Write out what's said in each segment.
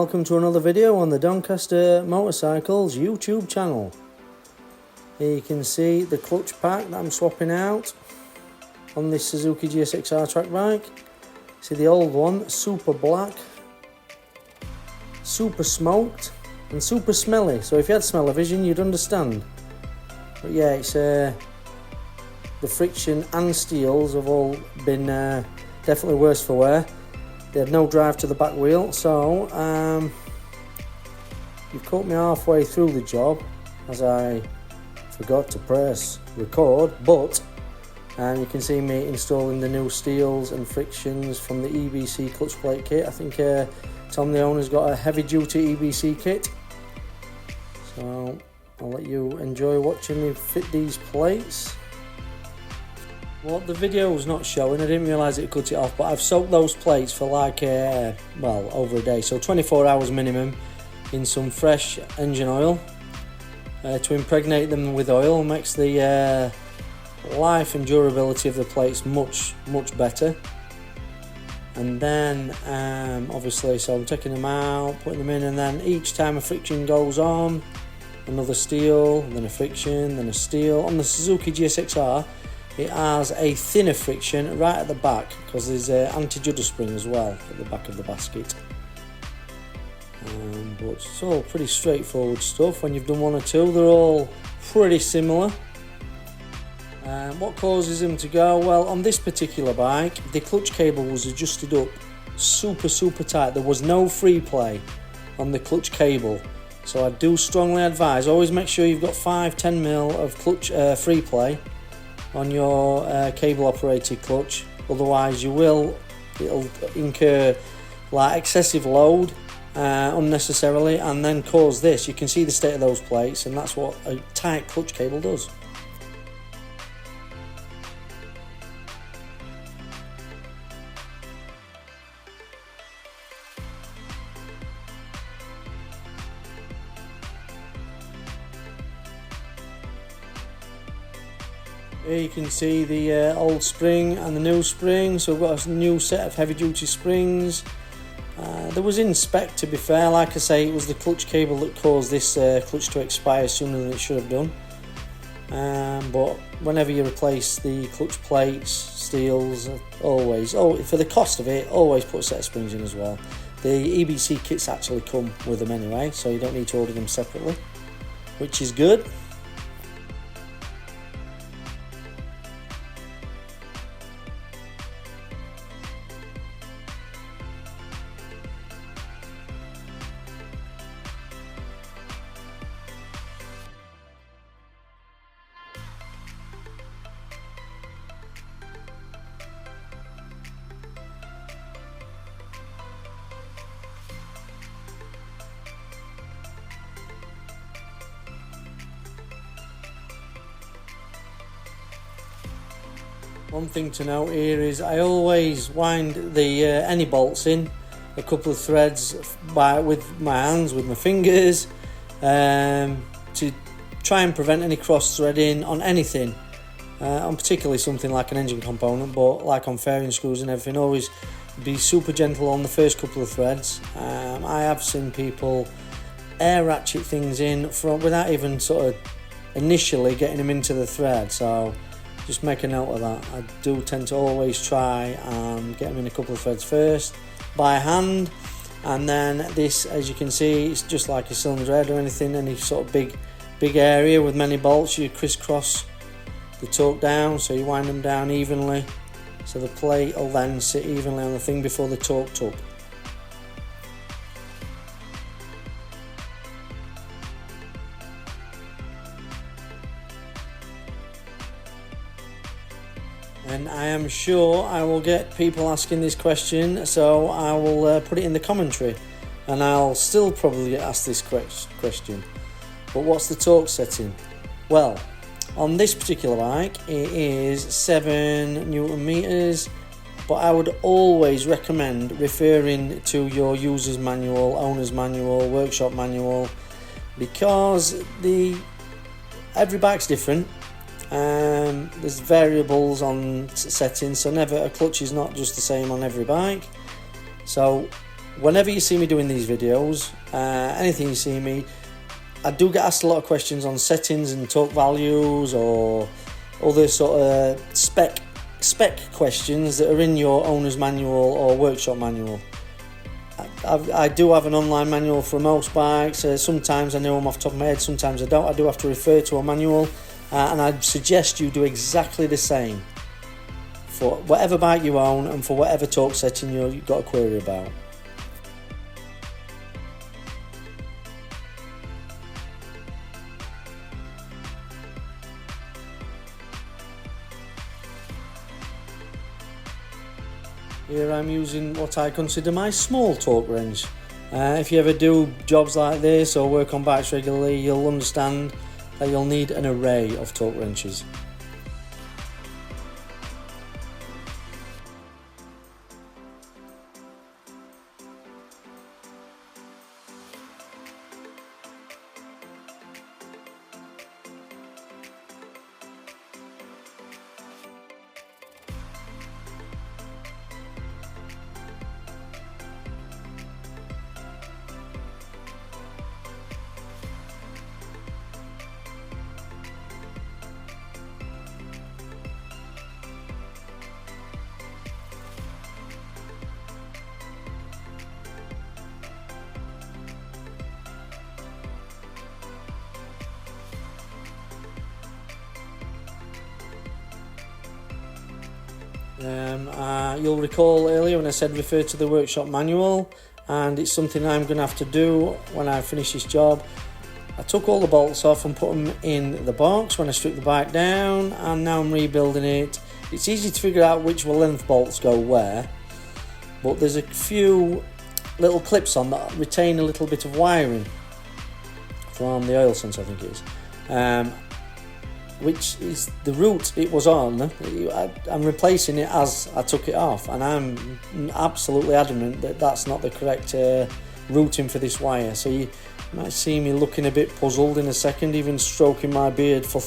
welcome to another video on the Doncaster Motorcycles YouTube channel. Here you can see the clutch pack that I'm swapping out on this Suzuki GSXR track bike. See the old one, super black, super smoked and super smelly. So if you had smell-o-vision you'd understand. But yeah, it's the friction and steels have all been definitely worse for wear. They had no drive to the back wheel, so you've caught me halfway through the job as I forgot to press record, but you can see me installing the new steels and frictions from the EBC clutch plate kit. I think Tom the owner's got a heavy duty EBC kit, so I'll let you enjoy watching me fit these plates. What the video was not showing, I didn't realise it cut it off, but I've soaked those plates for like, well, over a day, so 24 hours minimum in some fresh engine oil to impregnate them with oil. Makes the life and durability of the plates much better. And then obviously, so I'm taking them out, putting them in, and then each time a friction goes on, another steel, then a friction, then a steel. On the Suzuki GSXR, it has a thinner friction right at the back because there's an anti-judder spring as well at the back of the basket. But it's all pretty straightforward stuff. When you've done one or two, they're all pretty similar. What causes them to go? Well, on this particular bike, the clutch cable was adjusted up super tight. There was no free play on the clutch cable. So I do strongly advise, always make sure you've got 5-10mm of clutch free play on your cable operated clutch, otherwise it'll incur like excessive load unnecessarily and then cause this. You can see the state of those plates, and that's what a tight clutch cable does. Here you can see the old spring and the new spring, so we've got a new set of heavy duty springs. There was in spec, to be fair. Like I say, it was the clutch cable that caused this clutch to expire sooner than it should have done. But whenever you replace the clutch plates, steels, always, for the cost of it, always put a set of springs in as well. The EBC kits actually come with them anyway, so you don't need to order them separately, which is good. One thing to note here is I always wind the any bolts in a couple of threads with my hands, with my fingers, to try and prevent any cross threading on anything, on particularly something like an engine component, but like on fairing screws and everything, always be super gentle on the first couple of threads. I have seen people air ratchet things in without even sort of initially getting them into the thread, so just make a note of that. I do tend to always try and get them in a couple of threads first by hand, and then this, as you can see, it's just like a cylinder head or anything, any sort of big area with many bolts. You crisscross the torque down, so you wind them down evenly, so the plate will then sit evenly on the thing before they're torqued up. And I am sure I will get people asking this question, so I will put it in the commentary, and I'll still probably get asked this question. But what's the torque setting? Well, on this particular bike it is 7 Newton meters, but I would always recommend referring to your user's manual, owner's manual, workshop manual, because every bike's different. There's variables on settings, so never a clutch is not just the same on every bike. So whenever you see me doing these videos, anything you see me, I do get asked a lot of questions on settings and torque values or other sort of spec questions that are in your owner's manual or workshop manual. I do have an online manual for most bikes. Sometimes I know them off the top of my head, sometimes I don't. I do have to refer to a manual, and I'd suggest you do exactly the same for whatever bike you own and for whatever torque setting you've got a query about. Here I'm using what I consider my small torque wrench. If you ever do jobs like this or work on bikes regularly, you'll understand that you'll need an array of torque wrenches. You'll recall earlier when I said refer to the workshop manual, and it's something I'm going to have to do when I finish this job. I took all the bolts off and put them in the box when I stripped the bike down, and now I'm rebuilding it. It's easy to figure out which length bolts go where, but there's a few little clips on that retain a little bit of wiring from the oil sensor, I think it is, which is the route it was on. I'm replacing it as I took it off, and I'm absolutely adamant that that's not the correct routing for this wire. So you might see me looking a bit puzzled in a second, even stroking my beard for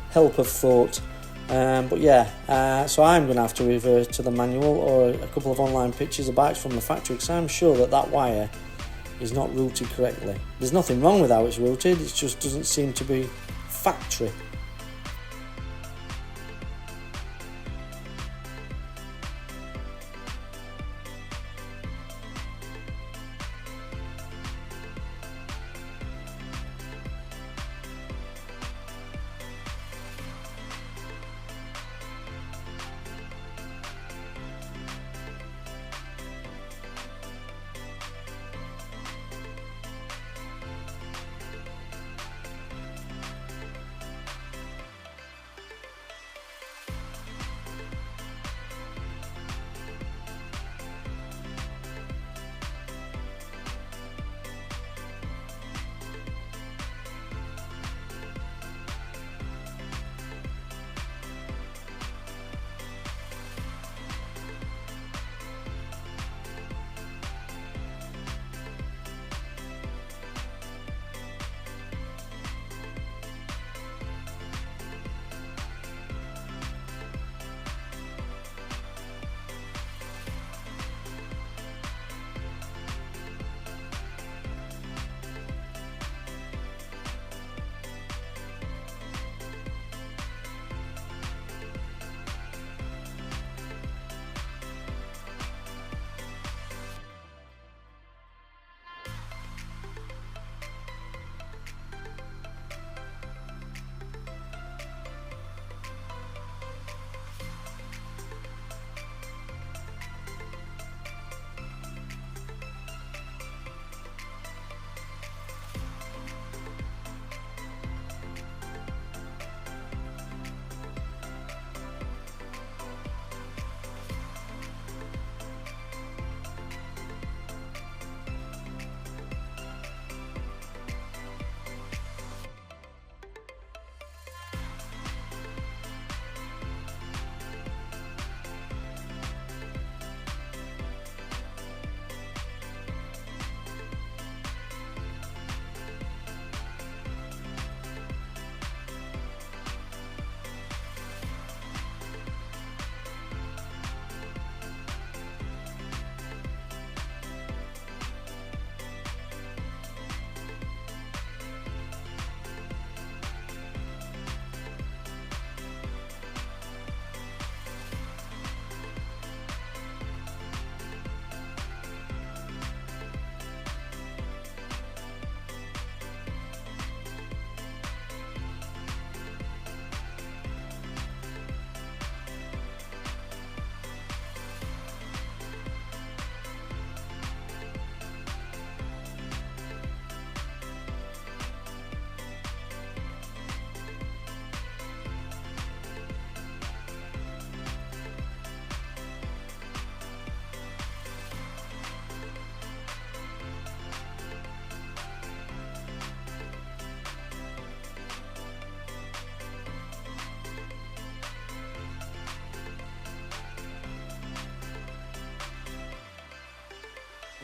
help of thought. But yeah, so I'm going to have to revert to the manual or a couple of online pictures of bikes from the factory, because I'm sure that wire is not routed correctly. There's nothing wrong with how it's routed, it just doesn't seem to be factory.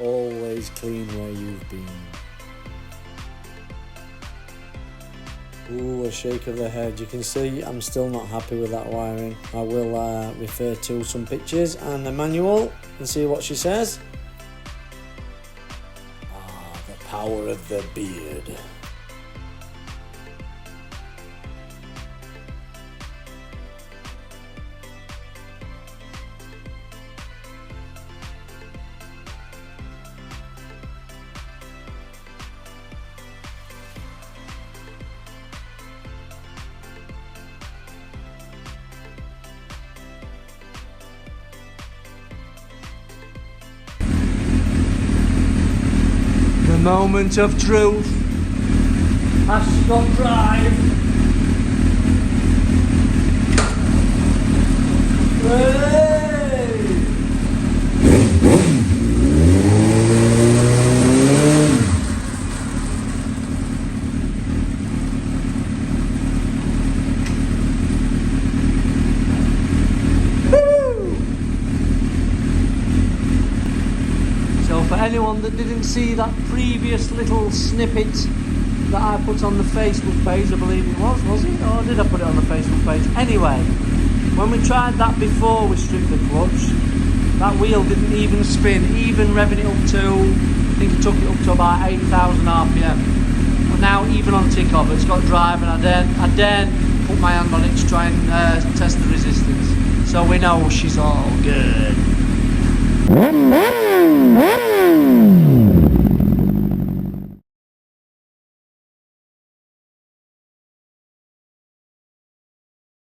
always clean where you've been. Ooh, a shake of the head. You can see I'm still not happy with that wiring. I will refer to some pictures and the manual and see what she says. Ah, the power of the beard. The moment of truth. Ascot Drive. Hey! So for anyone that didn't see that previous little snippet that I put on the Facebook page, I believe it was it? Or did I put it on the Facebook page? Anyway, when we tried that before we stripped the clutch, that wheel didn't even spin, even revving it up to, I think it took it up to about 8,000 RPM. But now even on tick-off, it's got drive, and I daren't put my hand on it to try and test the resistance. So we know she's all good.